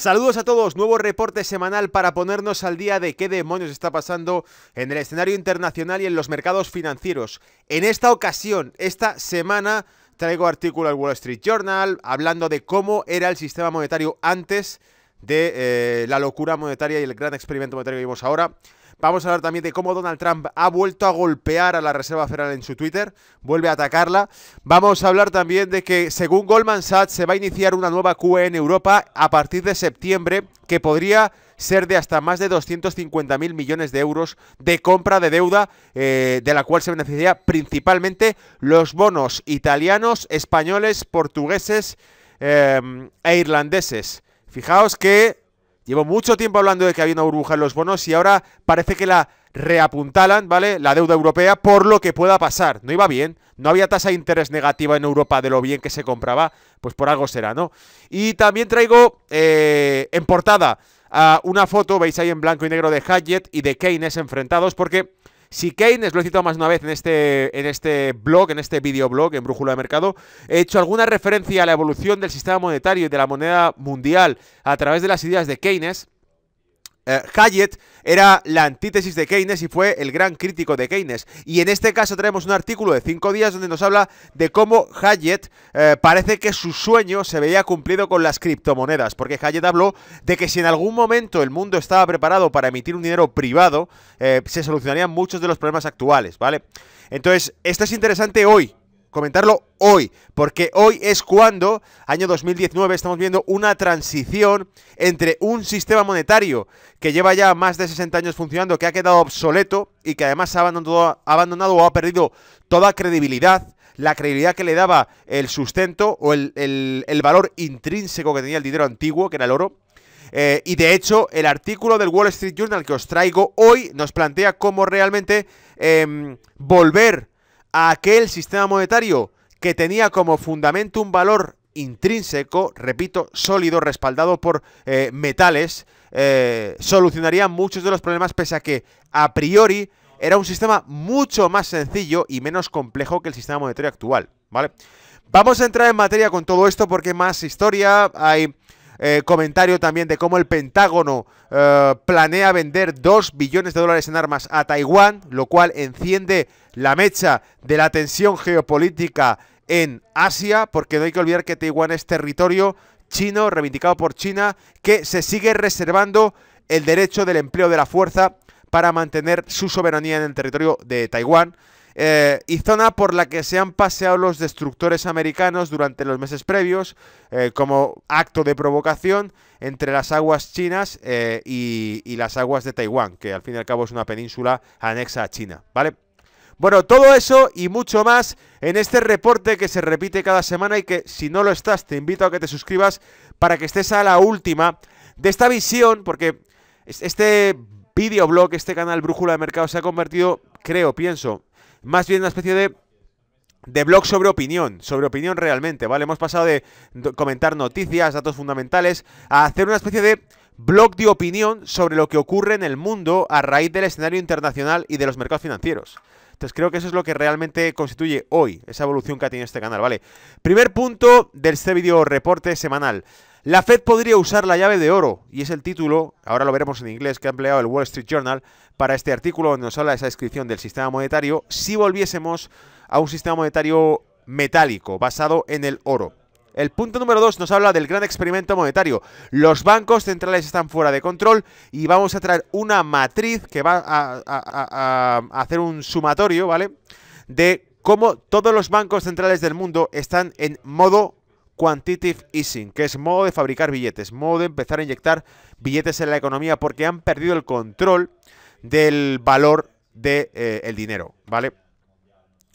Saludos a todos, nuevo reporte semanal para ponernos al día de qué demonios está pasando en el escenario internacional y en los mercados financieros. En esta ocasión, esta semana, traigo artículo al Wall Street Journal hablando de cómo era el sistema monetario antes de la locura monetaria y el gran experimento monetario que vimos ahora. Vamos a hablar también de cómo Donald Trump ha vuelto a golpear a la Reserva Federal en su Twitter, vuelve a atacarla. Vamos a hablar también de que, según Goldman Sachs, se va a iniciar una nueva QE en Europa a partir de septiembre, que podría ser de hasta más de 250.000 millones de euros de compra de deuda, de la cual se beneficiaría principalmente los bonos italianos, españoles, portugueses e irlandeses. Fijaos que llevo mucho tiempo hablando de que había una burbuja en los bonos y ahora parece que la reapuntalan, ¿vale? La deuda europea por lo que pueda pasar. No iba bien, no había tasa de interés negativa en Europa de lo bien que se compraba, pues por algo será, ¿no? Y también traigo en portada una foto, veis ahí en blanco y negro, de Hyatt y de Keynes enfrentados, porque si Keynes, lo he citado más de una vez en este blog, en este videoblog, en Brújula de Mercado, he hecho alguna referencia a la evolución del sistema monetario y de la moneda mundial a través de las ideas de Keynes. Hyatt era la antítesis de Keynes y fue el gran crítico de Keynes. Y en este caso traemos un artículo de 5 días donde nos habla de cómo Hyatt parece que su sueño se veía cumplido con las criptomonedas. Porque Hyatt habló de que si en algún momento el mundo estaba preparado para emitir un dinero privado, se solucionarían muchos de los problemas actuales, ¿vale? Entonces, esto es interesante hoy, comentarlo hoy, porque hoy es cuando, año 2019, estamos viendo una transición entre un sistema monetario que lleva ya más de 60 años funcionando, que ha quedado obsoleto y que además ha abandonado o ha perdido toda credibilidad, la credibilidad que le daba el sustento o el valor intrínseco que tenía el dinero antiguo, que era el oro. Y de hecho, el artículo del Wall Street Journal que os traigo hoy nos plantea cómo realmente volver a aquel sistema monetario que tenía como fundamento un valor intrínseco, repito, sólido, respaldado por metales, solucionaría muchos de los problemas, pese a que a priori era un sistema mucho más sencillo y menos complejo que el sistema monetario actual, ¿vale? Vamos a entrar en materia con todo esto porque hay más historia, hay comentario también de cómo el Pentágono planea vender 2 billones de dólares en armas a Taiwán, lo cual enciende la mecha de la tensión geopolítica en Asia, porque no hay que olvidar que Taiwán es territorio chino, reivindicado por China, que se sigue reservando el derecho del empleo de la fuerza para mantener su soberanía en el territorio de Taiwán. Y zona por la que se han paseado los destructores americanos durante los meses previos, como acto de provocación entre las aguas chinas y las aguas de Taiwán, que al fin y al cabo es una península anexa a China, ¿vale? Bueno, todo eso y mucho más en este reporte que se repite cada semana y que, si no lo estás, te invito a que te suscribas para que estés a la última de esta visión, porque este videoblog, este canal Brújula de Mercado se ha convertido, pienso, más bien una especie de blog sobre opinión realmente, ¿vale? Hemos pasado de comentar noticias, datos fundamentales, a hacer una especie de blog de opinión sobre lo que ocurre en el mundo a raíz del escenario internacional y de los mercados financieros. Entonces creo que eso es lo que realmente constituye hoy esa evolución que ha tenido este canal, ¿vale? Primer punto de este video reporte semanal. La Fed podría usar la llave de oro, y es el título, ahora lo veremos en inglés, que ha empleado el Wall Street Journal para este artículo donde nos habla de esa descripción del sistema monetario, si volviésemos a un sistema monetario metálico, basado en el oro. El punto número 2 nos habla del gran experimento monetario. Los bancos centrales están fuera de control y vamos a traer una matriz que va a hacer un sumatorio, ¿vale? De cómo todos los bancos centrales del mundo están en modo quantitative easing, que es modo de fabricar billetes, modo de empezar a inyectar billetes en la economía, porque han perdido el control del valor del dinero, ¿vale?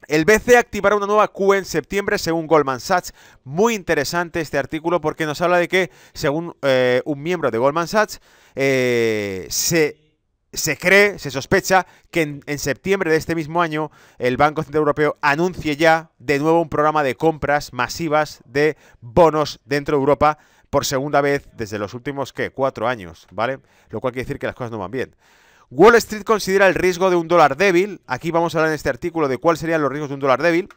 El BCE activará una nueva QE en septiembre, según Goldman Sachs. Muy interesante este artículo porque nos habla de que, según un miembro de Goldman Sachs, se sospecha que en septiembre de este mismo año el Banco Central Europeo anuncie ya de nuevo un programa de compras masivas de bonos dentro de Europa por segunda vez desde los últimos, 4 años, ¿vale? Lo cual quiere decir que las cosas no van bien. Wall Street considera el riesgo de un dólar débil. Aquí vamos a hablar en este artículo de cuáles serían los riesgos de un dólar débil.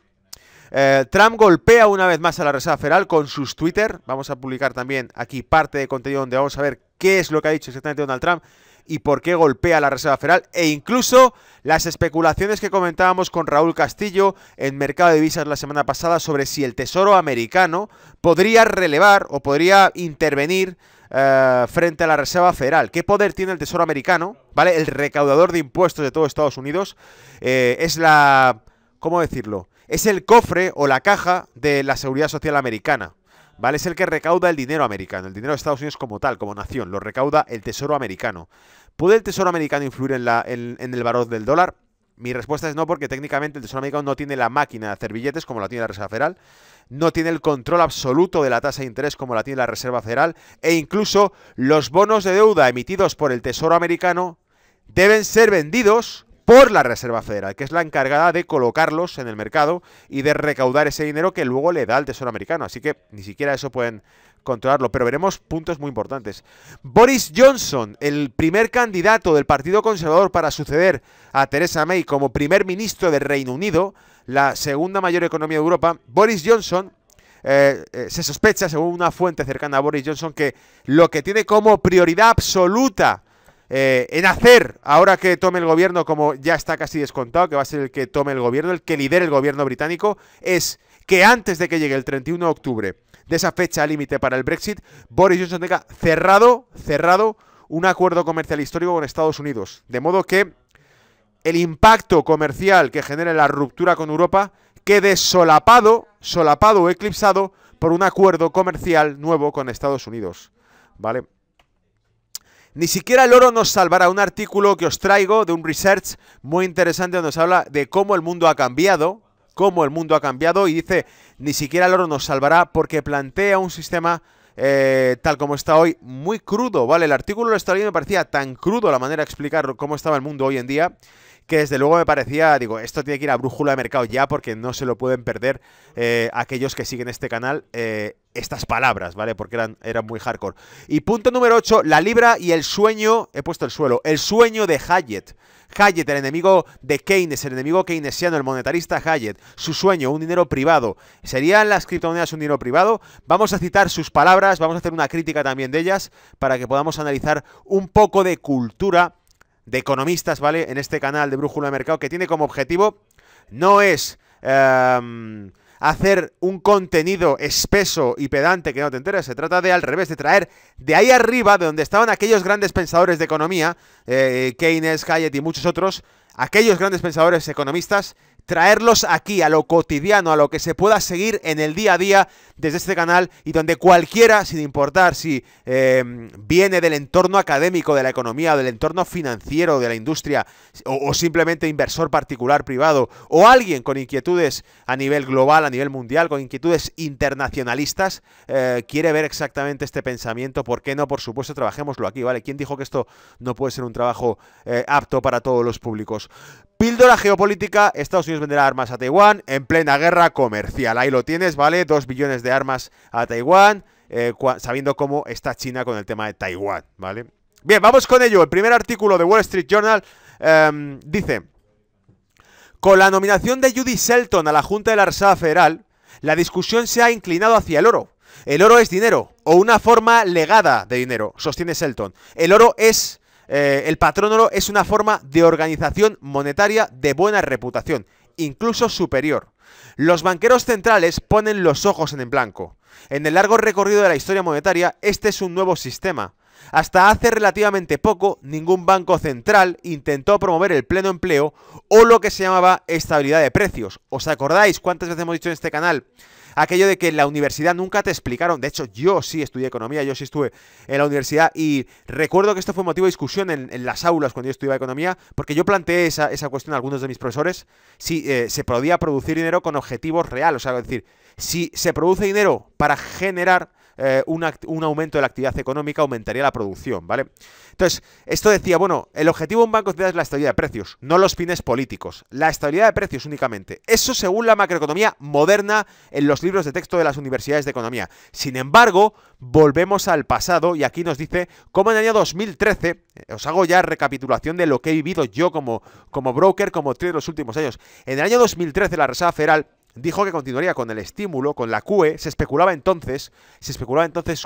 Trump golpea una vez más a la Reserva Federal con sus Twitter. Vamos a publicar también aquí parte de contenido donde vamos a ver qué es lo que ha dicho exactamente Donald Trump y por qué golpea a la Reserva Federal, e incluso las especulaciones que comentábamos con Raúl Castillo en Mercado de Divisas la semana pasada sobre si el Tesoro americano podría relevar o podría intervenir frente a la Reserva Federal. ¿Qué poder tiene el Tesoro americano? ¿Vale? El recaudador de impuestos de todo Estados Unidos. Es la... ¿Cómo decirlo? Es el cofre o la caja de la Seguridad Social americana. ¿Vale? Es el que recauda el dinero americano, el dinero de Estados Unidos como tal, como nación, lo recauda el Tesoro americano. ¿Puede el Tesoro americano influir en el valor del dólar? Mi respuesta es no, porque técnicamente el Tesoro americano no tiene la máquina de hacer billetes como la tiene la Reserva Federal, no tiene el control absoluto de la tasa de interés como la tiene la Reserva Federal, e incluso los bonos de deuda emitidos por el Tesoro americano deben ser vendidos por la Reserva Federal, que es la encargada de colocarlos en el mercado y de recaudar ese dinero que luego le da al Tesoro americano. Así que ni siquiera eso pueden controlarlo, pero veremos puntos muy importantes. Boris Johnson, el primer candidato del Partido Conservador para suceder a Theresa May como primer ministro del Reino Unido, la segunda mayor economía de Europa. Boris Johnson, se sospecha, según una fuente cercana a Boris Johnson, que lo que tiene como prioridad absoluta en hacer, ahora que tome el gobierno, como ya está casi descontado, que va a ser el que tome el gobierno, el que lidere el gobierno británico, es que antes de que llegue el 31 de octubre, de esa fecha límite para el Brexit, Boris Johnson tenga cerrado un acuerdo comercial histórico con Estados Unidos. De modo que el impacto comercial que genere la ruptura con Europa quede solapado o eclipsado por un acuerdo comercial nuevo con Estados Unidos. ¿Vale? Ni siquiera el oro nos salvará. Un artículo que os traigo de un research muy interesante donde se habla de cómo el mundo ha cambiado, y dice, ni siquiera el oro nos salvará porque plantea un sistema tal como está hoy, muy crudo, ¿vale? El artículo lo estaba leyendo y me parecía tan crudo la manera de explicar cómo estaba el mundo hoy en día, que desde luego me parecía, digo, esto tiene que ir a brújula de mercado ya, porque no se lo pueden perder aquellos que siguen este canal estas palabras, ¿vale? Porque eran muy hardcore. Y punto número 8, la libra y el sueño, he puesto el sueño de Hayek. Hayek, el enemigo de Keynes, el enemigo keynesiano, el monetarista Hayek, su sueño, un dinero privado. ¿Serían las criptomonedas un dinero privado? Vamos a citar sus palabras, vamos a hacer una crítica también de ellas, para que podamos analizar un poco de cultura de economistas, ¿vale? En este canal de Brújula de Mercado, que tiene como objetivo, no es hacer un contenido espeso y pedante que no te enteres, se trata de al revés, de traer de ahí arriba, de donde estaban aquellos grandes pensadores de economía, Keynes, Hayek y muchos otros, aquellos grandes pensadores economistas, traerlos aquí, a lo cotidiano, a lo que se pueda seguir en el día a día desde este canal, y donde cualquiera, sin importar si viene del entorno académico de la economía, o del entorno financiero de la industria, o simplemente inversor particular privado, o alguien con inquietudes a nivel global, a nivel mundial, con inquietudes internacionalistas, quiere ver exactamente este pensamiento, ¿por qué no? Por supuesto, trabajémoslo aquí, ¿vale? ¿Quién dijo que esto no puede ser un trabajo apto para todos los públicos? Píldora geopolítica, Estados Unidos venderá armas a Taiwán en plena guerra comercial. Ahí lo tienes, ¿vale? 2 billones de armas a Taiwán, sabiendo cómo está China con el tema de Taiwán, ¿vale? Bien, vamos con ello. El primer artículo de Wall Street Journal dice: con la nominación de Judy Shelton a la Junta de la Reserva Federal, la discusión se ha inclinado hacia el oro. El oro es dinero, o una forma legada de dinero, sostiene Shelton. El oro es... el patrón oro es una forma de organización monetaria de buena reputación, incluso superior. Los banqueros centrales ponen los ojos en el blanco. En el largo recorrido de la historia monetaria, este es un nuevo sistema. Hasta hace relativamente poco, ningún banco central intentó promover el pleno empleo o lo que se llamaba estabilidad de precios. ¿Os acordáis cuántas veces hemos dicho en este canal aquello de que en la universidad nunca te explicaron? De hecho, yo sí estudié economía, yo sí estuve en la universidad, y recuerdo que esto fue motivo de discusión en las aulas cuando yo estudiaba economía, porque yo planteé esa cuestión a algunos de mis profesores, si se podía producir dinero con objetivos reales, o sea, es decir, si se produce dinero para generar un aumento de la actividad económica, aumentaría la producción, ¿vale? Entonces, esto decía, bueno, el objetivo de un banco central es la estabilidad de precios, no los fines políticos, la estabilidad de precios únicamente. Eso según la macroeconomía moderna en los libros de texto de las universidades de economía. Sin embargo, volvemos al pasado, y aquí nos dice cómo en el año 2013, os hago ya recapitulación de lo que he vivido yo como broker, como trader los últimos años. En el año 2013 la Reserva Federal dijo que continuaría con el estímulo, con la QE. Se especulaba entonces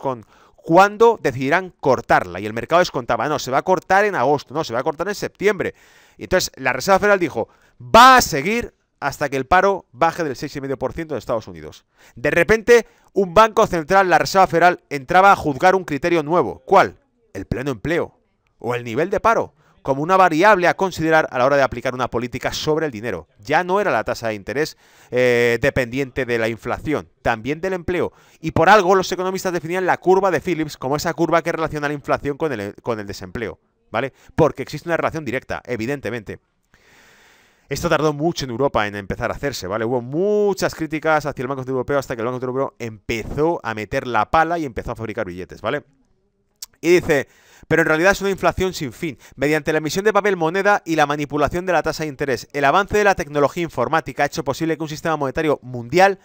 con cuándo decidirán cortarla. Y el mercado descontaba, no, se va a cortar en agosto, no, se va a cortar en septiembre. Y entonces la Reserva Federal dijo, va a seguir hasta que el paro baje del 6,5% de Estados Unidos. De repente, un banco central, la Reserva Federal, entraba a juzgar un criterio nuevo. ¿Cuál? El pleno empleo o el nivel de paro, como una variable a considerar a la hora de aplicar una política sobre el dinero. Ya no era la tasa de interés dependiente de la inflación, también del empleo. Y por algo los economistas definían la curva de Phillips como esa curva que relaciona la inflación con el desempleo, ¿vale? Porque existe una relación directa, evidentemente. Esto tardó mucho en Europa en empezar a hacerse, ¿vale? Hubo muchas críticas hacia el Banco Central Europeo hasta que el Banco Central Europeo empezó a meter la pala y empezó a fabricar billetes, ¿vale? Y dice, pero en realidad es una inflación sin fin. Mediante la emisión de papel moneda y la manipulación de la tasa de interés, el avance de la tecnología informática ha hecho posible que un sistema monetario mundial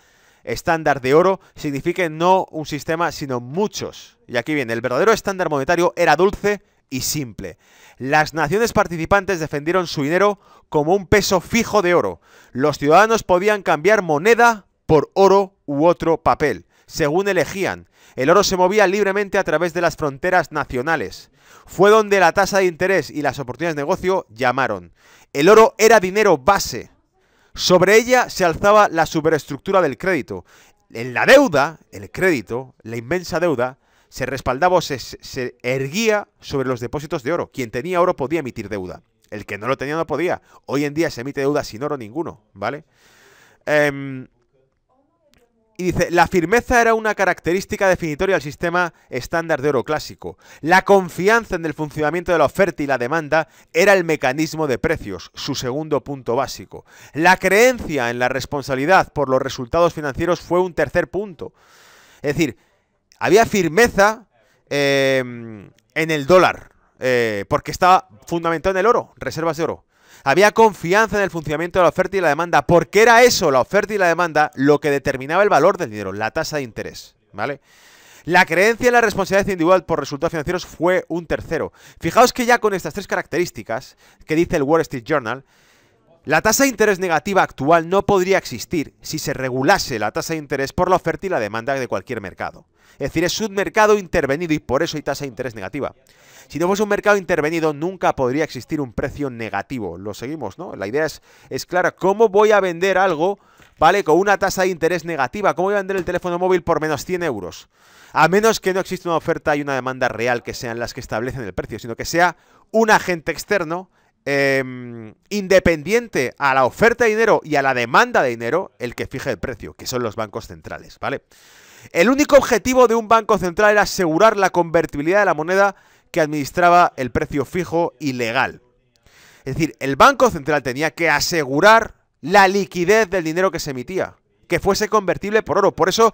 estándar de oro signifique no un sistema, sino muchos. Y aquí viene, el verdadero estándar monetario era dulce y simple. Las naciones participantes defendieron su dinero como un peso fijo de oro. Los ciudadanos podían cambiar moneda por oro u otro papel, según elegían. El oro se movía libremente a través de las fronteras nacionales. Fue donde la tasa de interés y las oportunidades de negocio llamaron. El oro era dinero base. Sobre ella se alzaba la superestructura del crédito. En la deuda, el crédito, la inmensa deuda, se respaldaba o se erguía sobre los depósitos de oro. Quien tenía oro podía emitir deuda. El que no lo tenía no podía. Hoy en día se emite deuda sin oro ninguno, ¿vale? Y dice, la firmeza era una característica definitoria del sistema estándar de oro clásico. La confianza en el funcionamiento de la oferta y la demanda era el mecanismo de precios, su segundo punto básico. La creencia en la responsabilidad por los resultados financieros fue un tercer punto. Es decir, había firmeza en el dólar, porque estaba fundamentado en el oro, reservas de oro. Había confianza en el funcionamiento de la oferta y la demanda, porque era eso, la oferta y la demanda, lo que determinaba el valor del dinero, la tasa de interés, ¿vale? La creencia en la responsabilidad individual por resultados financieros fue un tercero. Fijaos que ya con estas tres características que dice el Wall Street Journal, la tasa de interés negativa actual no podría existir si se regulase la tasa de interés por la oferta y la demanda de cualquier mercado. Es decir, es un mercado intervenido y por eso hay tasa de interés negativa. Si no fuese un mercado intervenido, nunca podría existir un precio negativo. Lo seguimos, ¿no? La idea es clara. ¿Cómo voy a vender algo, ¿vale? Con una tasa de interés negativa? ¿Cómo voy a vender el teléfono móvil por menos 100 euros? A menos que no exista una oferta y una demanda real que sean las que establecen el precio, sino que sea un agente externo independiente a la oferta de dinero y a la demanda de dinero el que fije el precio, que son los bancos centrales, ¿vale? El único objetivo de un banco central era asegurar la convertibilidad de la moneda que administraba el precio fijo y legal. Es decir, el Banco Central tenía que asegurar la liquidez del dinero que se emitía, que fuese convertible por oro. Por eso,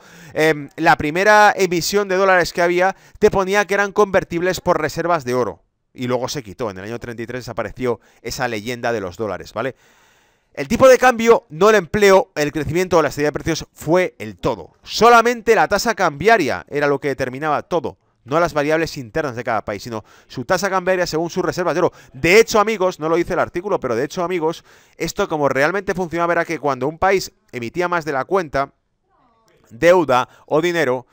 la primera emisión de dólares que había te ponía que eran convertibles por reservas de oro. Y luego se quitó. En el año 33 desapareció esa leyenda de los dólares, ¿vale? El tipo de cambio, no el empleo, el crecimiento o la estabilidad de precios fue el todo. Solamente la tasa cambiaria era lo que determinaba todo. No las variables internas de cada país, sino su tasa cambiaria según sus reservas de oro. De hecho, amigos, no lo dice el artículo, pero de hecho, amigos, esto como realmente funcionaba era que cuando un país emitía más de la cuenta, deuda o dinero,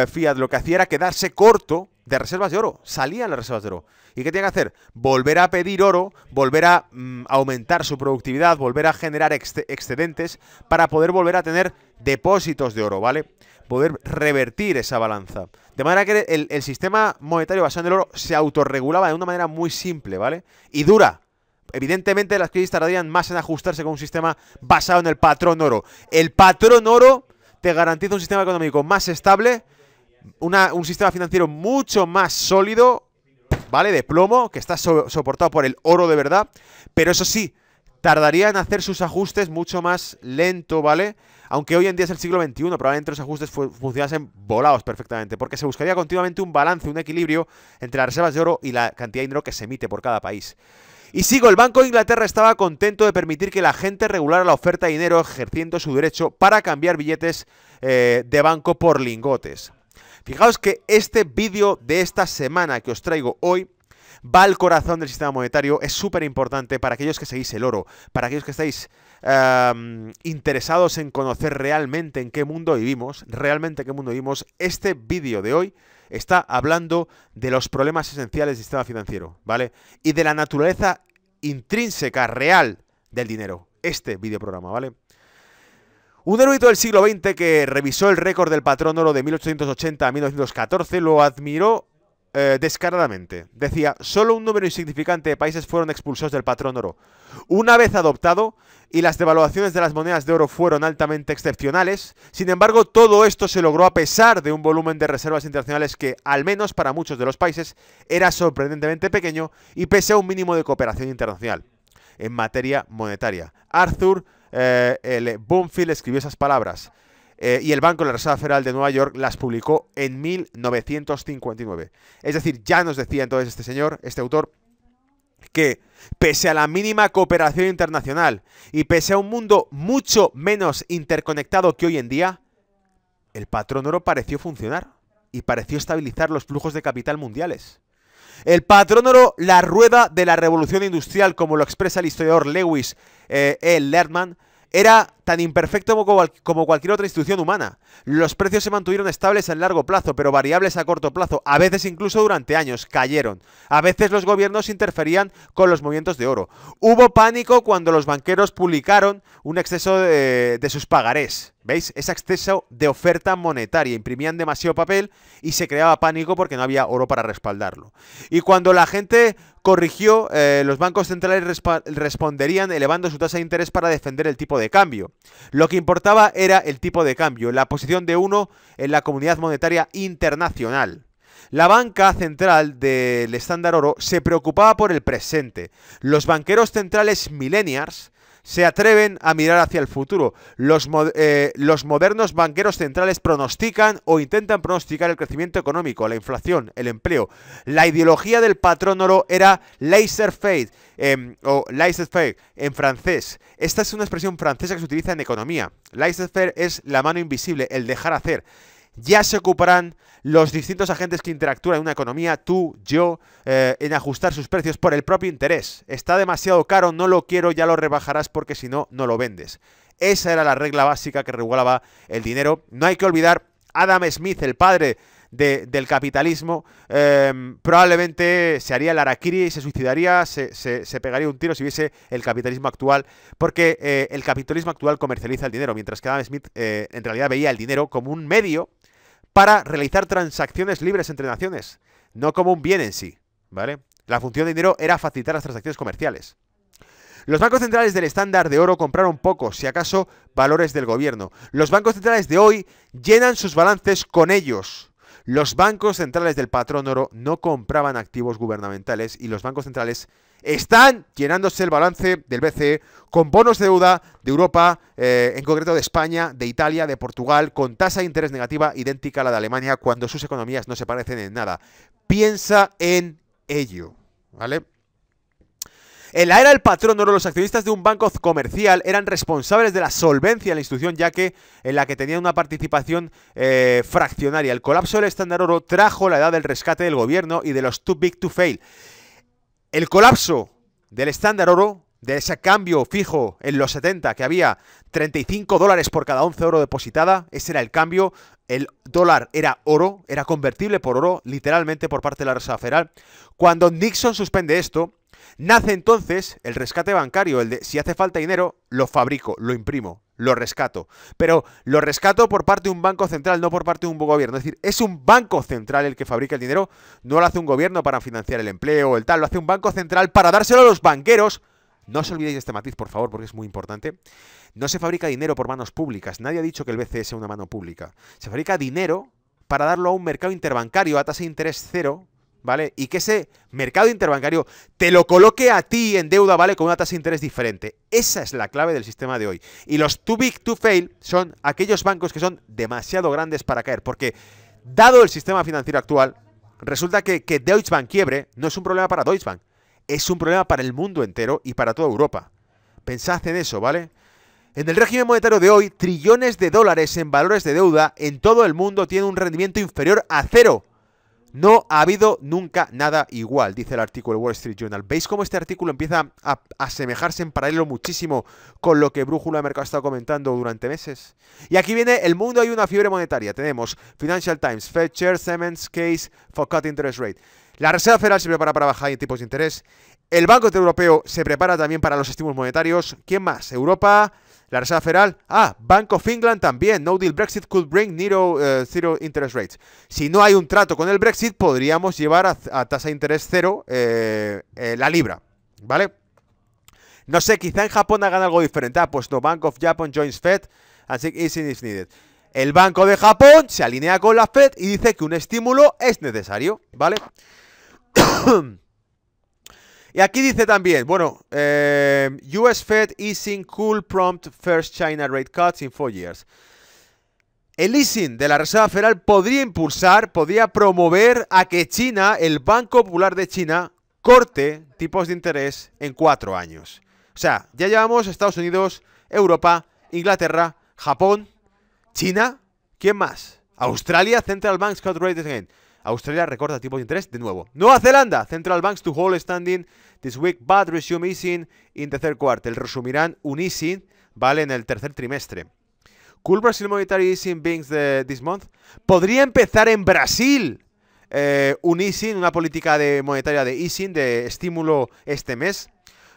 fiat, lo que hacía era quedarse corto de reservas de oro. Salían las reservas de oro. ¿Y qué tenía que hacer? Volver a pedir oro, volver a aumentar su productividad, volver a generar excedentes para poder volver a tener depósitos de oro, ¿vale? Poder revertir esa balanza. De manera que el sistema monetario basado en el oro se autorregulaba de una manera muy simple, ¿vale? Y dura. Evidentemente las crisis tardarían más en ajustarse con un sistema basado en el patrón oro. El patrón oro te garantiza un sistema económico más estable, un sistema financiero mucho más sólido, ¿vale? De plomo, que está soportado por el oro de verdad, pero eso sí, tardaría en hacer sus ajustes mucho más lento, ¿vale? Aunque hoy en día es el siglo XXI, probablemente los ajustes funcionasen volados perfectamente, porque se buscaría continuamente un balance, un equilibrio entre las reservas de oro y la cantidad de dinero que se emite por cada país. Y sigo, el Banco de Inglaterra estaba contento de permitir que la gente regulara la oferta de dinero ejerciendo su derecho para cambiar billetes de banco por lingotes. Fijaos que este vídeo de esta semana que os traigo hoy va al corazón del sistema monetario, es súper importante para aquellos que seguís el oro, para aquellos que estáis interesados en conocer realmente en qué mundo vivimos, este vídeo de hoy está hablando de los problemas esenciales del sistema financiero, ¿vale? Y de la naturaleza intrínseca, real del dinero. Este videoprograma, ¿vale? Un erudito del siglo XX que revisó el récord del patrón oro de 1880 a 1914 lo admiró descaradamente. Decía, solo un número insignificante de países fueron expulsados del patrón oro. Una vez adoptado, y las devaluaciones de las monedas de oro fueron altamente excepcionales, sin embargo, todo esto se logró a pesar de un volumen de reservas internacionales que, al menos para muchos de los países, era sorprendentemente pequeño y pese a un mínimo de cooperación internacional en materia monetaria. Arthur Bloomfield escribió esas palabras. Y el Banco de la Reserva Federal de Nueva York las publicó en 1959. Es decir, ya nos decía entonces este señor, este autor, que pese a la mínima cooperación internacional y pese a un mundo mucho menos interconectado que hoy en día, el patrón oro pareció funcionar y pareció estabilizar los flujos de capital mundiales. El patrón oro, la rueda de la revolución industrial, como lo expresa el historiador Lewis Lerman, era tan imperfecto como cualquier otra institución humana. Los precios se mantuvieron estables a largo plazo, pero variables a corto plazo. A veces incluso durante años cayeron. A veces los gobiernos interferían con los movimientos de oro. Hubo pánico cuando los banqueros publicaron un exceso de sus pagarés. ¿Veis? Ese exceso de oferta monetaria. Imprimían demasiado papel y se creaba pánico porque no había oro para respaldarlo. Y cuando la gente corrigió, los bancos centrales responderían elevando su tasa de interés para defender el tipo de cambio. Lo que importaba era el tipo de cambio, la posición de uno en la comunidad monetaria internacional. La banca central del estándar oro se preocupaba por el presente. Los banqueros centrales millennials se atreven a mirar hacia el futuro. Los modernos banqueros centrales pronostican o intentan pronosticar el crecimiento económico, la inflación, el empleo. La ideología del patrón oro era laissez-faire, o laissez-faire en francés. Esta es una expresión francesa que se utiliza en economía. Laissez-faire es la mano invisible, el dejar hacer. Ya se ocuparán los distintos agentes que interactúan en una economía, tú, yo, en ajustar sus precios por el propio interés. Está demasiado caro, no lo quiero, ya lo rebajarás porque si no, no lo vendes. Esa era la regla básica que regulaba el dinero. No hay que olvidar, Adam Smith, el padre del capitalismo, probablemente se haría el harakiri y se suicidaría, se pegaría un tiro si viese el capitalismo actual, porque el capitalismo actual comercializa el dinero, mientras que Adam Smith en realidad veía el dinero como un medio para realizar transacciones libres entre naciones, no como un bien en sí, ¿vale? La función del dinero era facilitar las transacciones comerciales. Los bancos centrales del estándar de oro compraron pocos, si acaso, valores del gobierno. Los bancos centrales de hoy llenan sus balances con ellos. Los bancos centrales del patrón oro no compraban activos gubernamentales y los bancos centrales están llenándose el balance del BCE con bonos de deuda de Europa, en concreto de España, de Italia, de Portugal, con tasa de interés negativa idéntica a la de Alemania cuando sus economías no se parecen en nada. Piensa en ello, ¿vale? En la era del patrón oro, los accionistas de un banco comercial eran responsables de la solvencia de la institución, ya que en la que tenían una participación fraccionaria. El colapso del estándar oro trajo la edad del rescate del gobierno y de los too big to fail. El colapso del estándar oro, de ese cambio fijo en los 70, que había 35 dólares por cada 11 oro depositada, ese era el cambio. El dólar era oro, era convertible por oro, literalmente por parte de la Reserva Federal. Cuando Nixon suspende esto, nace entonces el rescate bancario, el de si hace falta dinero, lo fabrico, lo imprimo, lo rescato. Pero lo rescato por parte de un banco central, no por parte de un gobierno. Es decir, es un banco central el que fabrica el dinero, no lo hace un gobierno para financiar el empleo o el tal, lo hace un banco central para dárselo a los banqueros. No os olvidéis de este matiz, por favor, porque es muy importante. No se fabrica dinero por manos públicas. Nadie ha dicho que el BCE sea una mano pública. Se fabrica dinero para darlo a un mercado interbancario a tasa de interés cero, ¿vale? Y que ese mercado interbancario te lo coloque a ti en deuda, ¿vale? Con una tasa de interés diferente. Esa es la clave del sistema de hoy. Y los too big to fail son aquellos bancos que son demasiado grandes para caer. Porque, dado el sistema financiero actual, resulta que Deutsche Bank quiebre no es un problema para Deutsche Bank. Es un problema para el mundo entero y para toda Europa. Pensad en eso, ¿vale? En el régimen monetario de hoy, trillones de dólares en valores de deuda en todo el mundo tienen un rendimiento inferior a cero. No ha habido nunca nada igual, dice el artículo del Wall Street Journal. ¿Veis cómo este artículo empieza a asemejarse en paralelo muchísimo con lo que Brújula de Mercado ha estado comentando durante meses? Y aquí viene el mundo, hay una fiebre monetaria. Tenemos Financial Times, Fed Chair Simmons Case for Cut Interest Rate. La Reserva Federal se prepara para bajar en tipos de interés. El Banco Central Europeo se prepara también para los estímulos monetarios. ¿Quién más? Europa, la Reserva Federal. Bank of England también. No deal Brexit could bring zero interest rates. Si no hay un trato con el Brexit, podríamos llevar a tasa de interés cero la libra. ¿Vale? No sé, quizá en Japón hagan algo diferente. Pues no, Bank of Japan joins Fed and seek easing if needed. El Banco de Japón se alinea con la Fed y dice que un estímulo es necesario. ¿Vale? Y aquí dice también, bueno, US Fed easing could prompt first China rate cuts in 4 years. El easing de la Reserva Federal podría promover a que China, el Banco Popular de China, corte tipos de interés en 4 años. O sea, ya llevamos Estados Unidos, Europa, Inglaterra, Japón, China, ¿quién más? Australia, Central Banks cut rates again. Australia recorta tipos de interés de nuevo. Nueva Zelanda, Central Banks to hold standing this week but resume easing in the third quarter. Resumirán un easing, ¿vale? En el tercer trimestre. Could Brazil monetary easing begins this month? ¿Podría empezar en Brasil un easing, una política monetaria de easing, de estímulo este mes?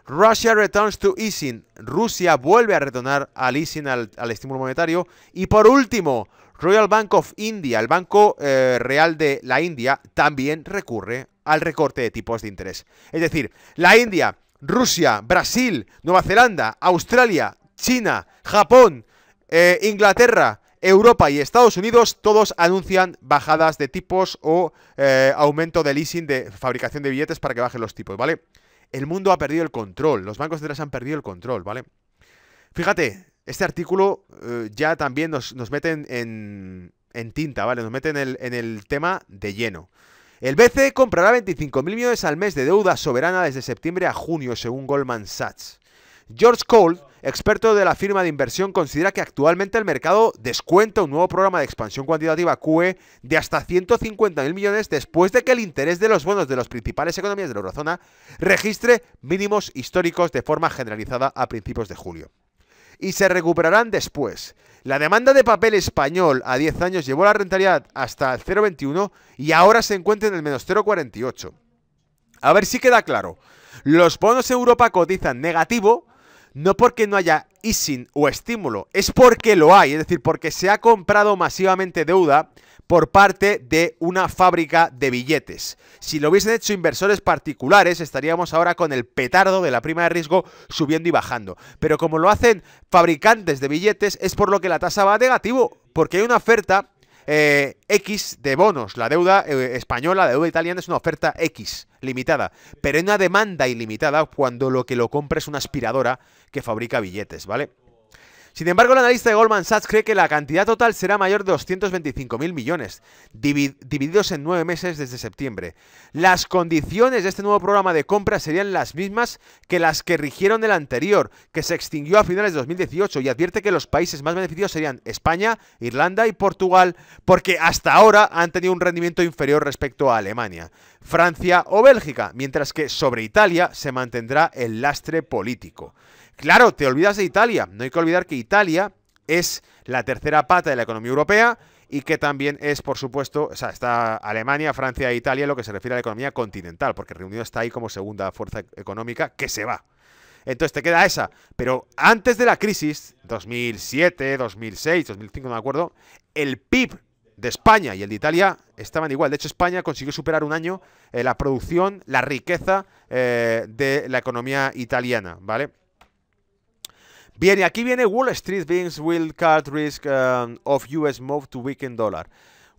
Russia returns to easing. Rusia vuelve a retornar al easing, al estímulo monetario. Y por último, Royal Bank of India, el Banco Real de la India, también recurre al recorte de tipos de interés. Es decir, la India, Rusia, Brasil, Nueva Zelanda, Australia, China, Japón, Inglaterra, Europa y Estados Unidos, todos anuncian bajadas de tipos o aumento del leasing de fabricación de billetes para que bajen los tipos, ¿vale? El mundo ha perdido el control, los bancos centrales han perdido el control, ¿vale? Fíjate, este artículo ya también nos mete en tinta, ¿vale? Nos mete en el tema de lleno. El BCE comprará 25.000 millones al mes de deuda soberana desde septiembre a junio, según Goldman Sachs. George Cole, experto de la firma de inversión, considera que actualmente el mercado descuenta un nuevo programa de expansión cuantitativa QE de hasta 150.000 millones después de que el interés de los bonos de las principales economías de la eurozona registre mínimos históricos de forma generalizada a principios de julio. Y se recuperarán después. La demanda de papel español a 10 años llevó la rentabilidad hasta el 0,21 y ahora se encuentra en el menos 0,48. A ver si queda claro. Los bonos Europa cotizan negativo, no porque no haya easing o estímulo, es porque lo hay, es decir, porque se ha comprado masivamente deuda por parte de una fábrica de billetes. Si lo hubiesen hecho inversores particulares, estaríamos ahora con el petardo de la prima de riesgo subiendo y bajando. Pero como lo hacen fabricantes de billetes, es por lo que la tasa va a negativo, porque hay una oferta X de bonos. La deuda española, la deuda italiana es una oferta X, limitada, pero hay una demanda ilimitada cuando lo que lo compra es una aspiradora que fabrica billetes, ¿vale? Sin embargo, el analista de Goldman Sachs cree que la cantidad total será mayor de 225.000 millones, divididos en 9 meses desde septiembre. Las condiciones de este nuevo programa de compra serían las mismas que las que rigieron el anterior, que se extinguió a finales de 2018, y advierte que los países más beneficiados serían España, Irlanda y Portugal, porque hasta ahora han tenido un rendimiento inferior respecto a Alemania, Francia o Bélgica, mientras que sobre Italia se mantendrá el lastre político. Claro, te olvidas de Italia. No hay que olvidar que Italia es la tercera pata de la economía europea y que también es, por supuesto, o sea, está Alemania, Francia e Italia en lo que se refiere a la economía continental, porque Reino Unido está ahí como segunda fuerza económica que se va. Entonces te queda esa. Pero antes de la crisis, 2007, 2006, 2005, no me acuerdo, el PIB de España y el de Italia estaban igual. De hecho, España consiguió superar un año la producción, la riqueza de la economía italiana, ¿vale? Bien, y aquí viene Wall Street Banks will cut risk of US move to weaken dollar.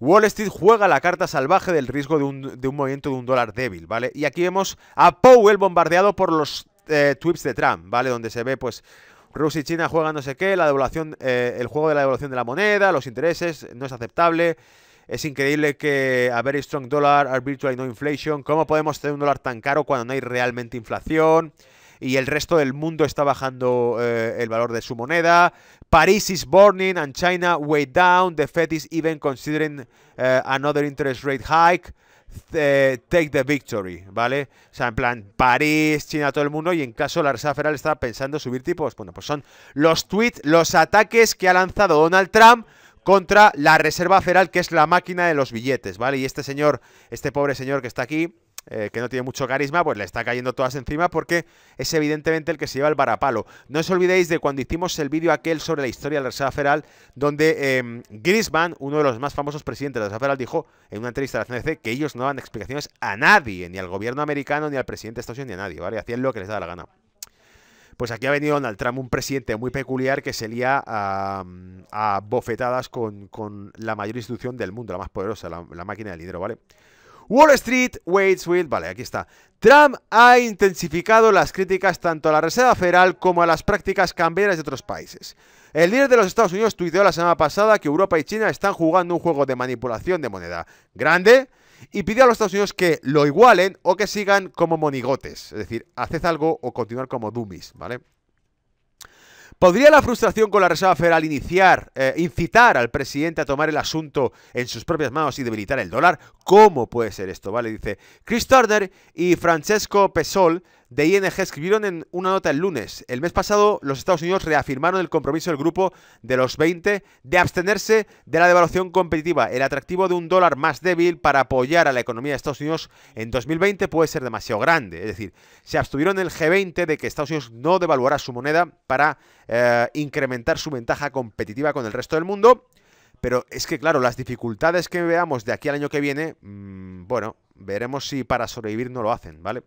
Wall Street juega la carta salvaje del riesgo de un movimiento de un dólar débil, ¿vale? Y aquí vemos a Powell bombardeado por los tweets de Trump, ¿vale? Donde se ve, pues, Rusia y China juegan no sé qué, la devaluación, el juego de la devaluación de la moneda, los intereses, no es aceptable. Es increíble que a very strong dollar, are virtually no inflation. ¿Cómo podemos tener un dólar tan caro cuando no hay realmente inflación? Y el resto del mundo está bajando el valor de su moneda. Paris is burning and China way down. The Fed is even considering another interest rate hike. take the victory, ¿vale? O sea, en plan, París, China, todo el mundo, y en caso la Reserva Federal está pensando subir tipos. Bueno, pues son los tweets, los ataques que ha lanzado Donald Trump contra la Reserva Federal, que es la máquina de los billetes, ¿vale? Y este señor, este pobre señor que está aquí, que no tiene mucho carisma, pues le está cayendo todas encima porque es evidentemente el que se lleva el varapalo. No os olvidéis de cuando hicimos el vídeo aquel sobre la historia de la Reserva Federal, donde Greenspan, uno de los más famosos presidentes de la Reserva Federal, dijo en una entrevista a la CNBC que ellos no dan explicaciones a nadie, ni al gobierno americano, ni al presidente de Estados Unidos, ni a nadie, ¿vale? Hacían lo que les daba la gana. Pues aquí ha venido Donald Trump, un presidente muy peculiar que se lía a bofetadas con la mayor institución del mundo, la más poderosa, la máquina del dinero, ¿vale? Wall Street waits with... Vale, aquí está. Trump ha intensificado las críticas tanto a la Reserva Federal como a las prácticas cambiarias de otros países. El líder de los Estados Unidos tuiteó la semana pasada que Europa y China están jugando un juego de manipulación de moneda grande y pidió a los Estados Unidos que lo igualen o que sigan como monigotes. Es decir, haced algo o continuar como dummies, ¿vale? ¿Podría la frustración con la Reserva Federal incitar al presidente a tomar el asunto en sus propias manos y debilitar el dólar? ¿Cómo puede ser esto? ¿Vale? Dice, Chris Turner y Francesco Pesol de ING escribieron en una nota el lunes. El mes pasado los Estados Unidos reafirmaron el compromiso del grupo de los 20 de abstenerse de la devaluación competitiva. El atractivo de un dólar más débil para apoyar a la economía de Estados Unidos en 2020 puede ser demasiado grande. Es decir, se abstuvieron en el G20 de que Estados Unidos no devaluara su moneda para incrementar su ventaja competitiva con el resto del mundo. Pero es que, claro, las dificultades que veamos de aquí al año que viene, bueno, veremos si para sobrevivir no lo hacen, ¿vale?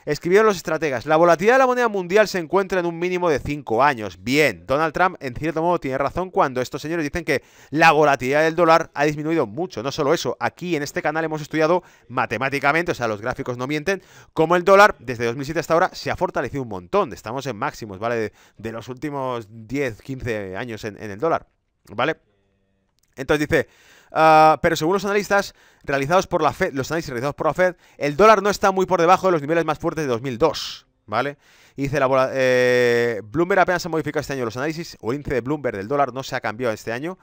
Escribieron los estrategas, la volatilidad de la moneda mundial se encuentra en un mínimo de 5 años. Bien, Donald Trump en cierto modo tiene razón cuando estos señores dicen que la volatilidad del dólar ha disminuido mucho. No solo eso, aquí en este canal hemos estudiado matemáticamente, o sea, los gráficos no mienten, cómo el dólar desde 2007 hasta ahora se ha fortalecido un montón. Estamos en máximos, ¿vale? De los últimos 10, 15 años en el dólar, ¿vale? Entonces dice, pero según los análisis realizados por la Fed, el dólar no está muy por debajo de los niveles más fuertes de 2002, ¿vale? Y dice, Bloomberg apenas ha modificado este año los análisis, o el índice de Bloomberg del dólar no se ha cambiado este año,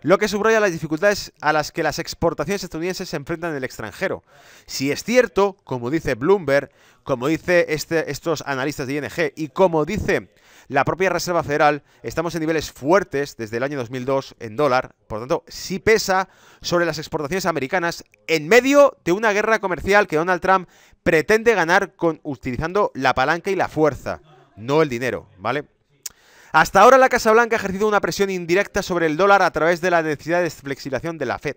lo que subraya las dificultades a las que las exportaciones estadounidenses se enfrentan en el extranjero. Si es cierto, como dice Bloomberg, como dice estos analistas de ING, y como dice la propia Reserva Federal, estamos en niveles fuertes desde el año 2002 en dólar, por lo tanto, sí pesa sobre las exportaciones americanas en medio de una guerra comercial que Donald Trump pretende ganar utilizando la palanca y la fuerza, no el dinero, ¿vale? Hasta ahora la Casa Blanca ha ejercido una presión indirecta sobre el dólar a través de la necesidad de flexibilización de la Fed.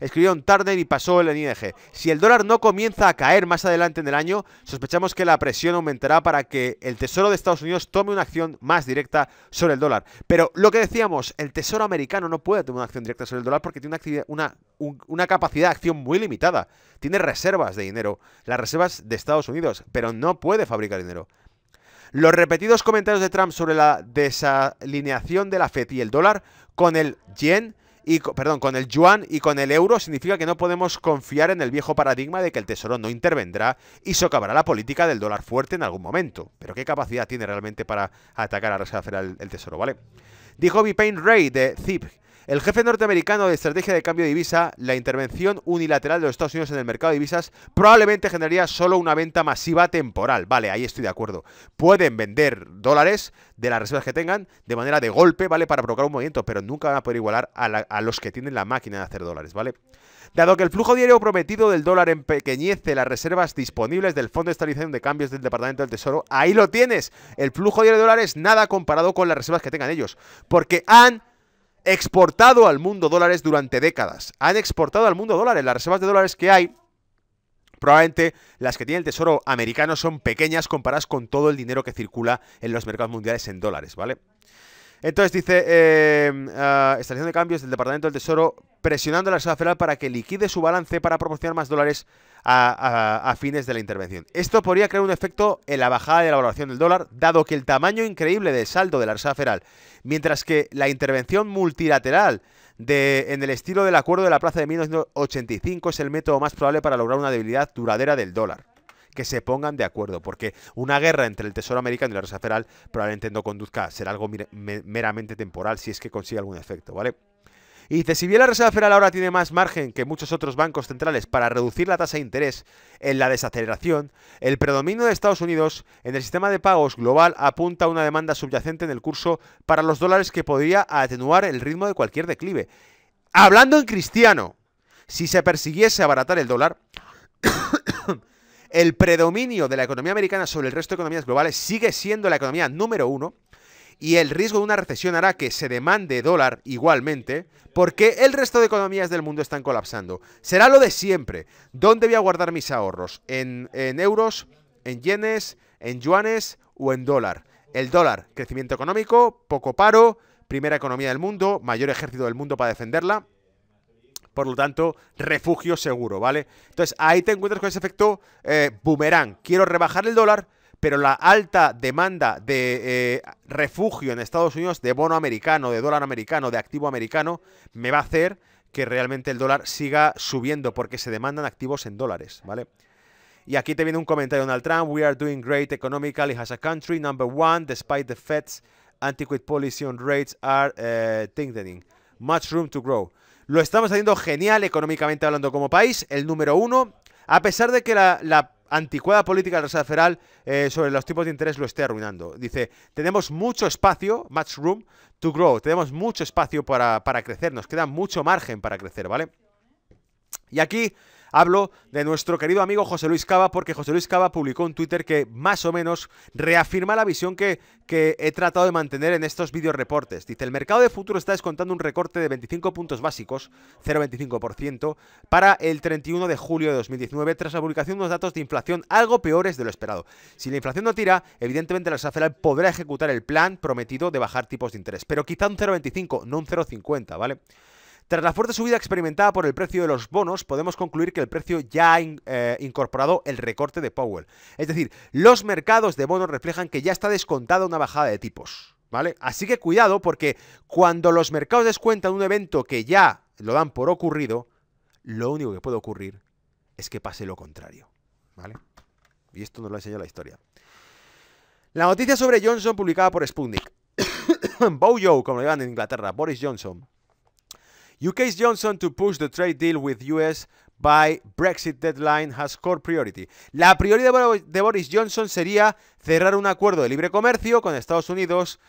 Escribieron Turner y pasó el ING. Si el dólar no comienza a caer más adelante en el año, sospechamos que la presión aumentará para que el Tesoro de Estados Unidos tome una acción más directa sobre el dólar. Pero lo que decíamos, el Tesoro americano no puede tomar una acción directa sobre el dólar porque tiene una capacidad de acción muy limitada. Tiene reservas de dinero, las reservas de Estados Unidos, pero no puede fabricar dinero. Los repetidos comentarios de Trump sobre la desalineación de la Fed y el dólar con el con el yuan y con el euro significa que no podemos confiar en el viejo paradigma de que el Tesoro no intervendrá y socavará la política del dólar fuerte en algún momento. Pero ¿qué capacidad tiene realmente para atacar a la Reserva Federal el Tesoro, ¿vale? Dijo Payne Ray de CIP. El jefe norteamericano de estrategia de cambio de divisa, la intervención unilateral de los Estados Unidos en el mercado de divisas probablemente generaría solo una venta masiva temporal. Vale, ahí estoy de acuerdo. Pueden vender dólares de las reservas que tengan de manera de golpe, ¿vale? Para provocar un movimiento, pero nunca van a poder igualar a los que tienen la máquina de hacer dólares, ¿vale? Dado que el flujo diario prometido del dólar empequeñece las reservas disponibles del Fondo de Estabilización de Cambios del Departamento del Tesoro, ahí lo tienes. El flujo diario de dólares nada comparado con las reservas que tengan ellos, porque han exportado al mundo dólares durante décadas. Han exportado al mundo dólares. Las reservas de dólares que hay, probablemente las que tiene el Tesoro americano son pequeñas comparadas con todo el dinero que circula en los mercados mundiales en dólares, ¿vale? Entonces dice, estación de cambios del Departamento del Tesoro presionando a la Reserva Federal para que liquide su balance para proporcionar más dólares a fines de la intervención. Esto podría crear un efecto en la bajada de la valoración del dólar, dado que el tamaño increíble de saldo de la Reserva Federal, mientras que la intervención multilateral en el estilo del Acuerdo de la Plaza de 1985 es el método más probable para lograr una debilidad duradera del dólar. Que se pongan de acuerdo, porque una guerra entre el Tesoro americano y la Reserva Federal probablemente no conduzca, será algo meramente temporal si es que consigue algún efecto, ¿vale? Y dice, si bien la Reserva Federal ahora tiene más margen que muchos otros bancos centrales para reducir la tasa de interés en la desaceleración, el predominio de Estados Unidos en el sistema de pagos global apunta a una demanda subyacente en el curso para los dólares que podría atenuar el ritmo de cualquier declive. Hablando en cristiano, si se persiguiese abaratar el dólar, el predominio de la economía americana sobre el resto de economías globales sigue siendo la economía número uno, y el riesgo de una recesión hará que se demande dólar igualmente, porque el resto de economías del mundo están colapsando. Será lo de siempre. ¿Dónde voy a guardar mis ahorros? ¿En euros, en yenes, en yuanes o en dólar? El dólar, crecimiento económico, poco paro, primera economía del mundo, mayor ejército del mundo para defenderla. Por lo tanto, refugio seguro, ¿vale? Entonces, ahí te encuentras con ese efecto boomerang. Quiero rebajar el dólar, pero la alta demanda de refugio en Estados Unidos, de bono americano, de dólar americano, de activo americano, me va a hacer que realmente el dólar siga subiendo porque se demandan activos en dólares, ¿vale? Y aquí te viene un comentario de Donald Trump. We are doing great economically as a country. Number one, despite the Fed's anti-quit policy on rates are tightening. Much room to grow. Lo estamos haciendo genial económicamente hablando como país. El número uno, a pesar de que la anticuada política de la Reserva Federal sobre los tipos de interés lo esté arruinando. Dice, tenemos mucho espacio, much room to grow, tenemos mucho espacio para crecer, nos queda mucho margen para crecer, ¿vale? Y aquí hablo de nuestro querido amigo José Luis Cava, porque José Luis Cava publicó en Twitter que más o menos reafirma la visión que he tratado de mantener en estos vídeos reportes. Dice, el mercado de futuros está descontando un recorte de 25 puntos básicos, 0,25%, para el 31 de julio de 2019, tras la publicación de unos datos de inflación algo peores de lo esperado. Si la inflación no tira, evidentemente la Reserva Federal podrá ejecutar el plan prometido de bajar tipos de interés, pero quizá un 0,25, no un 0,50, ¿vale? Tras la fuerte subida experimentada por el precio de los bonos, podemos concluir que el precio ya ha incorporado el recorte de Powell. Es decir, los mercados de bonos reflejan que ya está descontada una bajada de tipos, ¿vale? Así que cuidado, porque cuando los mercados descuentan un evento que ya lo dan por ocurrido, lo único que puede ocurrir es que pase lo contrario, ¿vale? Y esto nos lo enseña la historia. La noticia sobre Johnson publicada por Sputnik. Bojo, como le llaman en Inglaterra, Boris Johnson. UK's Johnson to push the trade deal with US by Brexit deadline has core priority. La prioridad de Boris Johnson sería cerrar un acuerdo de libre comercio con Estados Unidos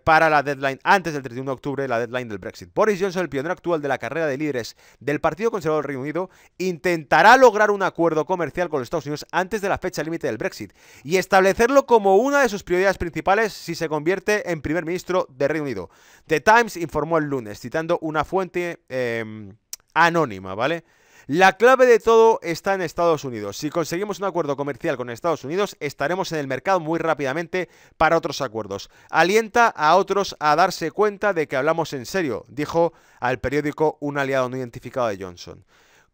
para la deadline, antes del 31 de octubre, la deadline del Brexit. Boris Johnson, el pionero actual de la carrera de líderes del Partido Conservador del Reino Unido, intentará lograr un acuerdo comercial con los Estados Unidos antes de la fecha límite del Brexit y establecerlo como una de sus prioridades principales si se convierte en primer ministro de Reino Unido. The Times informó el lunes, citando una fuente anónima, ¿vale? La clave de todo está en Estados Unidos. Si conseguimos un acuerdo comercial con Estados Unidos, estaremos en el mercado muy rápidamente para otros acuerdos. Alienta a otros a darse cuenta de que hablamos en serio, dijo al periódico un aliado no identificado de Johnson.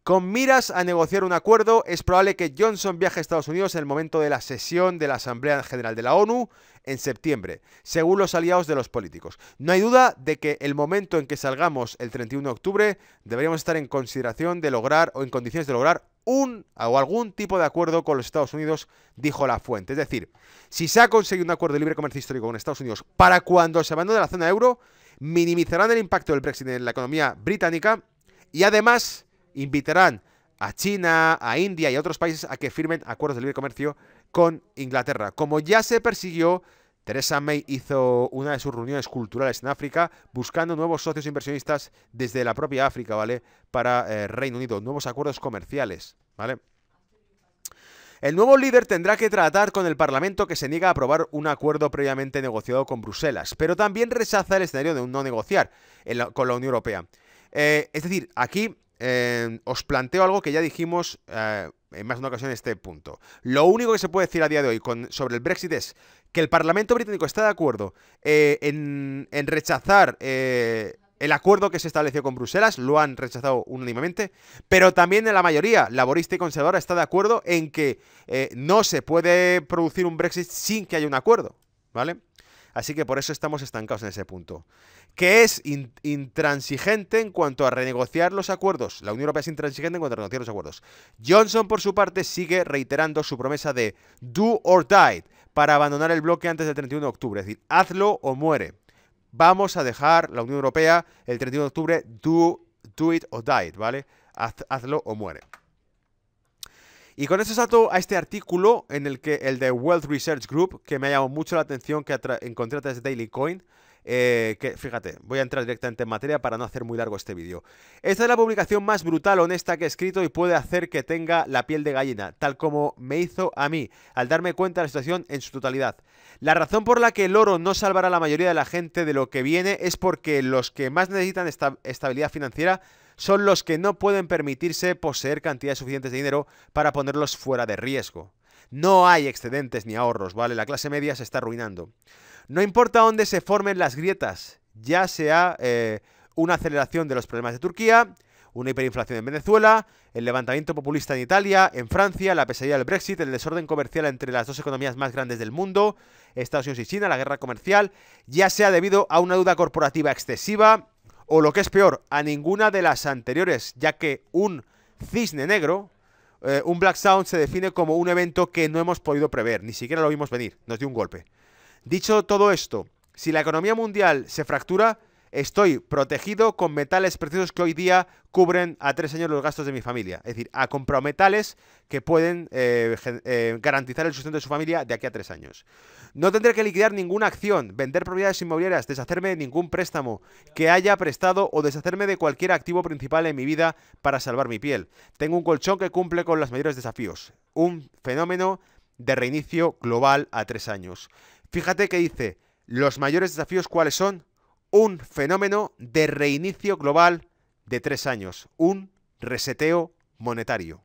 Con miras a negociar un acuerdo, es probable que Johnson viaje a Estados Unidos en el momento de la sesión de la Asamblea General de la ONU en septiembre, según los aliados de los políticos. No hay duda de que el momento en que salgamos el 31 de octubre deberíamos estar en consideración de lograr o en condiciones de lograr un o algún tipo de acuerdo con los Estados Unidos, dijo la fuente. Es decir, si se ha conseguido un acuerdo de libre comercio histórico con Estados Unidos para cuando se abandone la zona euro, minimizarán el impacto del Brexit en la economía británica y además invitarán a China, a India y a otros países a que firmen acuerdos de libre comercio con Inglaterra. Como ya se persiguió, Theresa May hizo una de sus reuniones culturales en África buscando nuevos socios inversionistas desde la propia África, ¿vale? Para Reino Unido, nuevos acuerdos comerciales, ¿vale? El nuevo líder tendrá que tratar con el Parlamento, que se niega a aprobar un acuerdo previamente negociado con Bruselas, pero también rechaza el escenario de un no negociar con la Unión Europea. Es decir, aquí os planteo algo que ya dijimos en más de una ocasión en este punto. Lo único que se puede decir a día de hoy sobre el Brexit es que el Parlamento británico está de acuerdo en rechazar el acuerdo que se estableció con Bruselas, lo han rechazado unánimemente, pero también la mayoría laborista y conservadora está de acuerdo en que no se puede producir un Brexit sin que haya un acuerdo, ¿vale? Así que por eso estamos estancados en ese punto. Que es intransigente en cuanto a renegociar los acuerdos. La Unión Europea es intransigente en cuanto a renegociar los acuerdos. Johnson, por su parte, sigue reiterando su promesa de do or die para abandonar el bloque antes del 31 de octubre. Es decir, hazlo o muere. vamos a dejar la Unión Europea el 31 de octubre, do it or die it, ¿vale? Hazlo o muere. Y con eso salto a este artículo en el que el de Wealth Research Group, que me ha llamado mucho la atención, que encontré a través de Daily Coin, que fíjate, voy a entrar directamente en materia para no hacer muy largo este vídeo. Esta es la publicación más brutal, honesta que he escrito y puede hacer que tenga la piel de gallina, tal como me hizo a mí, al darme cuenta de la situación en su totalidad. La razón por la que el oro no salvará a la mayoría de la gente de lo que viene es porque los que más necesitan estabilidad financiera son los que no pueden permitirse poseer cantidades suficientes de dinero para ponerlos fuera de riesgo. No hay excedentes ni ahorros, ¿vale? La clase media se está arruinando. No importa dónde se formen las grietas, ya sea una aceleración de los problemas de Turquía, una hiperinflación en Venezuela, el levantamiento populista en Italia, en Francia, la pesadilla del Brexit, el desorden comercial entre las dos economías más grandes del mundo, Estados Unidos y China, la guerra comercial, ya sea debido a una deuda corporativa excesiva, o lo que es peor, a ninguna de las anteriores, ya que un cisne negro, un Black Swan, se define como un evento que no hemos podido prever, ni siquiera lo vimos venir, nos dio un golpe. Dicho todo esto, si la economía mundial se fractura, estoy protegido con metales preciosos que hoy día cubren a 3 años los gastos de mi familia. Es decir, ha comprado metales que pueden garantizar el sustento de su familia de aquí a 3 años. No tendré que liquidar ninguna acción, vender propiedades inmobiliarias, deshacerme de ningún préstamo que haya prestado o deshacerme de cualquier activo principal en mi vida para salvar mi piel. Tengo un colchón que cumple con los mayores desafíos. Un fenómeno de reinicio global a 3 años. Fíjate que dice, los mayores desafíos, ¿cuáles son? Un fenómeno de reinicio global de 3 años. Un reseteo monetario.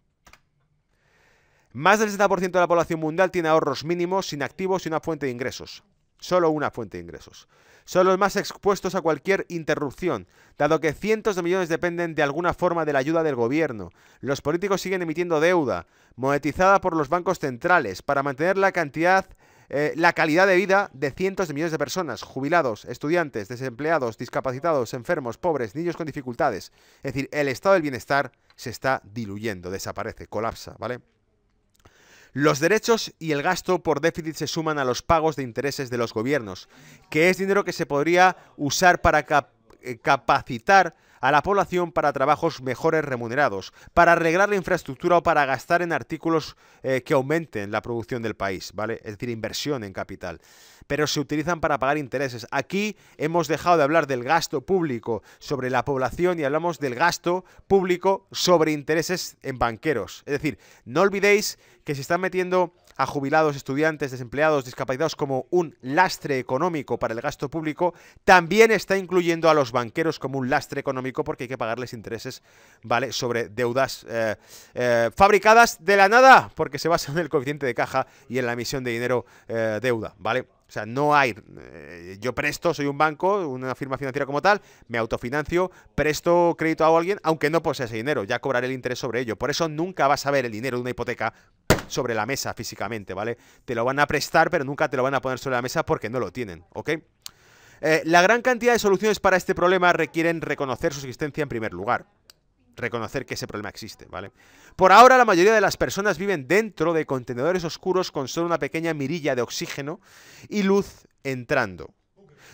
Más del 60% de la población mundial tiene ahorros mínimos, inactivos y una fuente de ingresos. Solo una fuente de ingresos. Son los más expuestos a cualquier interrupción, dado que cientos de millones dependen de alguna forma de la ayuda del gobierno. Los políticos siguen emitiendo deuda, monetizada por los bancos centrales, para mantener la calidad de vida de cientos de millones de personas, jubilados, estudiantes, desempleados, discapacitados, enfermos, pobres, niños con dificultades. Es decir, el estado del bienestar se está diluyendo, desaparece, colapsa, ¿vale? Los derechos y el gasto por déficit se suman a los pagos de intereses de los gobiernos, que es dinero que se podría usar para capacitar a la población para trabajos mejores remunerados, para arreglar la infraestructura o para gastar en artículos que aumenten la producción del país, ¿vale? Es decir, inversión en capital. Pero se utilizan para pagar intereses. Aquí hemos dejado de hablar del gasto público sobre la población y hablamos del gasto público sobre intereses en banqueros. Es decir, no olvidéis que se están metiendo a jubilados, estudiantes, desempleados, discapacitados como un lastre económico para el gasto público, también está incluyendo a los banqueros como un lastre económico porque hay que pagarles intereses, ¿vale?, sobre deudas fabricadas de la nada, porque se basan en el coeficiente de caja y en la emisión de dinero deuda, ¿vale? O sea, no hay... yo presto, soy un banco, una firma financiera como tal, me autofinancio, presto crédito a alguien, aunque no posea ese dinero, ya cobraré el interés sobre ello. Por eso nunca vas a ver el dinero de una hipoteca sobre la mesa físicamente, ¿vale? Te lo van a prestar, pero nunca te lo van a poner sobre la mesa porque no lo tienen, ¿ok? La gran cantidad de soluciones para este problema requieren reconocer su existencia en primer lugar. Reconocer que ese problema existe, ¿vale? Por ahora la mayoría de las personas viven dentro de contenedores oscuros con solo una pequeña mirilla de oxígeno y luz entrando.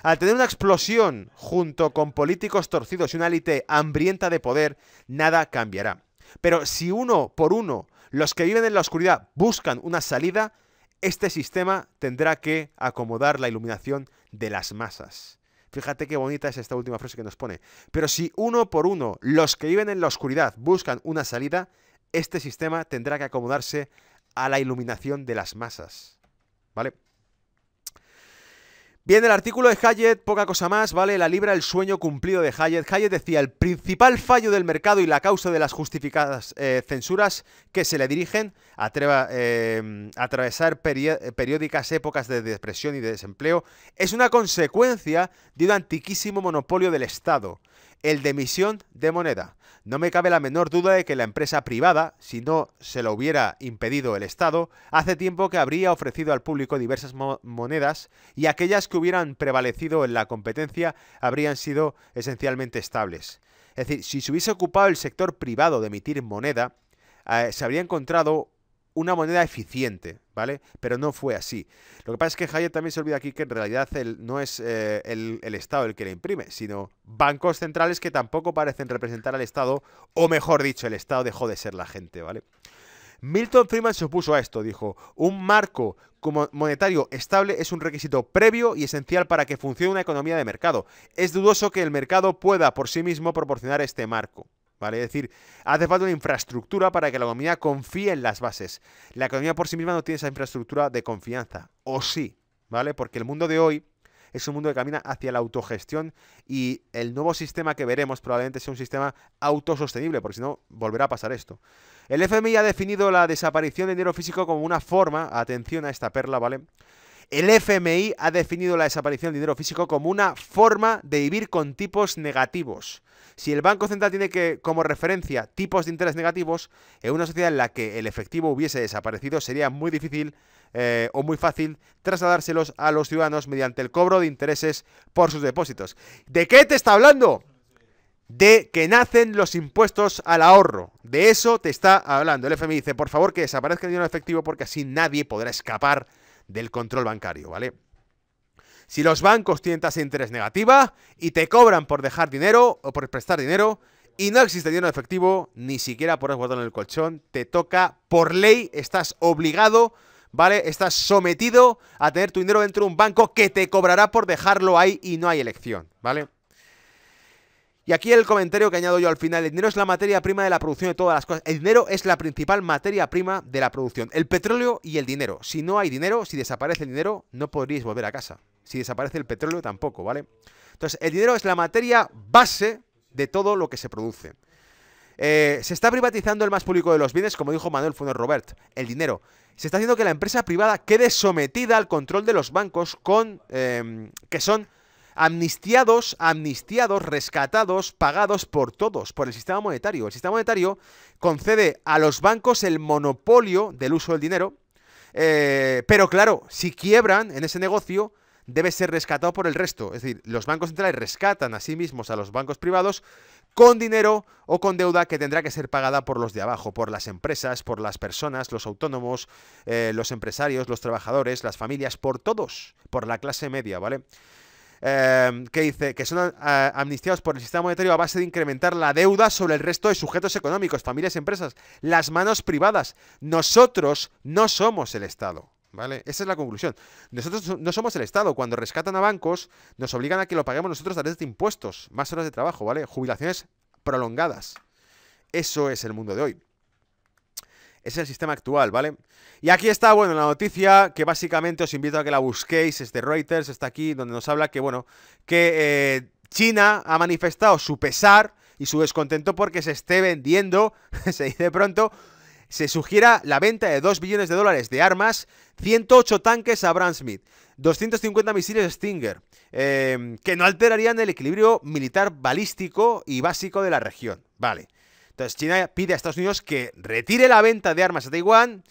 Al tener una explosión junto con políticos torcidos y una élite hambrienta de poder, nada cambiará. Pero si uno por uno los que viven en la oscuridad buscan una salida, este sistema tendrá que acomodar la iluminación de las masas. Fíjate qué bonita es esta última frase que nos pone. Pero si uno por uno los que viven en la oscuridad buscan una salida, este sistema tendrá que acomodarse a la iluminación de las masas. ¿Vale? Bien, el artículo de Hayek, poca cosa más, ¿vale? La libra El sueño cumplido de Hayek. Hayek decía, el principal fallo del mercado y la causa de las justificadas censuras que se le dirigen a atravesar periódicas épocas de depresión y de desempleo es una consecuencia de un antiquísimo monopolio del Estado, el de emisión de moneda. No me cabe la menor duda de que la empresa privada, si no se lo hubiera impedido el Estado, hace tiempo que habría ofrecido al público diversas monedas y aquellas que hubieran prevalecido en la competencia habrían sido esencialmente estables. Es decir, si se hubiese ocupado el sector privado de emitir moneda, se habría encontrado una moneda eficiente, ¿vale? Pero no fue así. Lo que pasa es que Hayek también se olvida aquí que en realidad no es el Estado el que le imprime, sino bancos centrales que tampoco parecen representar al Estado, o mejor dicho, el Estado dejó de ser la gente, ¿vale? Milton Friedman se opuso a esto, dijo, un marco monetario estable es un requisito previo y esencial para que funcione una economía de mercado. Es dudoso que el mercado pueda por sí mismo proporcionar este marco. ¿Vale? Es decir, hace falta una infraestructura para que la economía confíe en las bases. La economía por sí misma no tiene esa infraestructura de confianza. O sí, ¿vale? Porque el mundo de hoy es un mundo que camina hacia la autogestión y el nuevo sistema que veremos probablemente sea un sistema autosostenible, porque si no, volverá a pasar esto. El FMI ha definido la desaparición de dinero físico como una forma, atención a esta perla, ¿vale? El FMI ha definido la desaparición del dinero físico como una forma de vivir con tipos negativos. Si el Banco Central tiene como referencia tipos de interés negativos, en una sociedad en la que el efectivo hubiese desaparecido, sería muy difícil o muy fácil trasladárselos a los ciudadanos mediante el cobro de intereses por sus depósitos. ¿De qué te está hablando? De que nacen los impuestos al ahorro. De eso te está hablando. El FMI dice, por favor, que desaparezca el dinero efectivo porque así nadie podrá escapar del control bancario, ¿vale? Si los bancos tienen tasa de interés negativa y te cobran por dejar dinero o por prestar dinero y no existe dinero efectivo, ni siquiera por guardarlo en el colchón, te toca por ley, estás obligado, ¿vale? Estás sometido a tener tu dinero dentro de un banco que te cobrará por dejarlo ahí y no hay elección, ¿vale? Y aquí el comentario que añado yo al final, el dinero es la materia prima de la producción de todas las cosas. El dinero es la principal materia prima de la producción. El petróleo y el dinero. Si no hay dinero, si desaparece el dinero, no podríais volver a casa. Si desaparece el petróleo, tampoco, ¿vale? Entonces, el dinero es la materia base de todo lo que se produce. Se está privatizando el más público de los bienes, como dijo Manuel Funes Robert, el dinero. Se está haciendo que la empresa privada quede sometida al control de los bancos que son amnistiados, rescatados, pagados por todos, por el sistema monetario. El sistema monetario concede a los bancos el monopolio del uso del dinero, pero claro, si quiebran en ese negocio, debe ser rescatado por el resto. Es decir, los bancos centrales rescatan a sí mismos a los bancos privados con dinero o con deuda que tendrá que ser pagada por los de abajo, por las empresas, por las personas, los autónomos, los empresarios, los trabajadores, las familias, por todos, por la clase media, ¿vale? Que dice que son amnistiados por el sistema monetario a base de incrementar la deuda sobre el resto de sujetos económicos, familias, empresas, las manos privadas. Nosotros no somos el Estado, ¿vale? Esa es la conclusión. Nosotros no somos el Estado. Cuando rescatan a bancos, nos obligan a que lo paguemos nosotros a través de impuestos, más horas de trabajo, ¿vale? Jubilaciones prolongadas. Eso es el mundo de hoy. Es el sistema actual, ¿vale? Y aquí está, bueno, la noticia que básicamente os invito a que la busquéis, es de Reuters, está aquí, donde nos habla que, bueno, que China ha manifestado su pesar y su descontento porque se esté vendiendo, se dice pronto, se sugiera la venta de 2 billones de dólares de armas, 108 tanques Abrams Smith, 250 misiles Stinger, que no alterarían el equilibrio militar balístico y básico de la región, ¿vale? Entonces China pide a Estados Unidos que retire la venta de armas a Taiwán.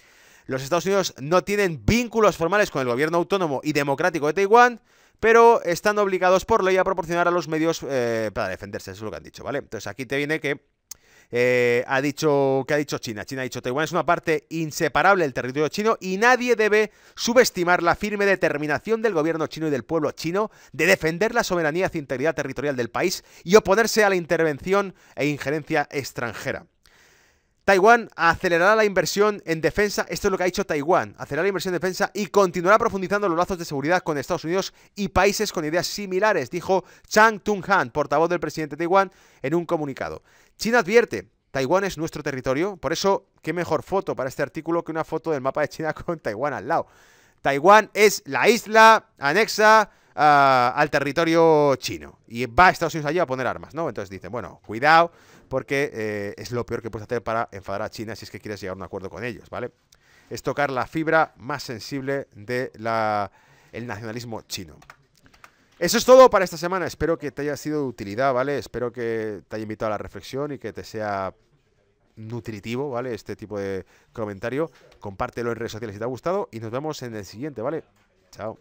Los Estados Unidos no tienen vínculos formales con el gobierno autónomo y democrático de Taiwán, pero están obligados por ley a proporcionar a los medios para defenderse. Eso es lo que han dicho, ¿vale? Entonces aquí te viene que ha dicho China. China ha dicho: Taiwán es una parte inseparable del territorio chino y nadie debe subestimar la firme determinación del gobierno chino y del pueblo chino de defender la soberanía e integridad territorial del país y oponerse a la intervención e injerencia extranjera. Taiwán acelerará la inversión en defensa, esto es lo que ha dicho Taiwán, acelerará la inversión en defensa y continuará profundizando los lazos de seguridad con Estados Unidos y países con ideas similares, dijo Chang Tung-han, portavoz del presidente de Taiwán, en un comunicado. China advierte: Taiwán es nuestro territorio, por eso, qué mejor foto para este artículo que una foto del mapa de China con Taiwán al lado. Taiwán es la isla anexa al territorio chino y va a Estados Unidos allí a poner armas, ¿no? Entonces dicen, bueno, cuidado, porque es lo peor que puedes hacer para enfadar a China si es que quieres llegar a un acuerdo con ellos, ¿vale? Es tocar la fibra más sensible del nacionalismo chino. Eso es todo para esta semana. Espero que te haya sido de utilidad, ¿vale? Espero que te haya invitado a la reflexión y que te sea nutritivo, ¿vale? Este tipo de comentario. Compártelo en redes sociales si te ha gustado y nos vemos en el siguiente, ¿vale? Chao.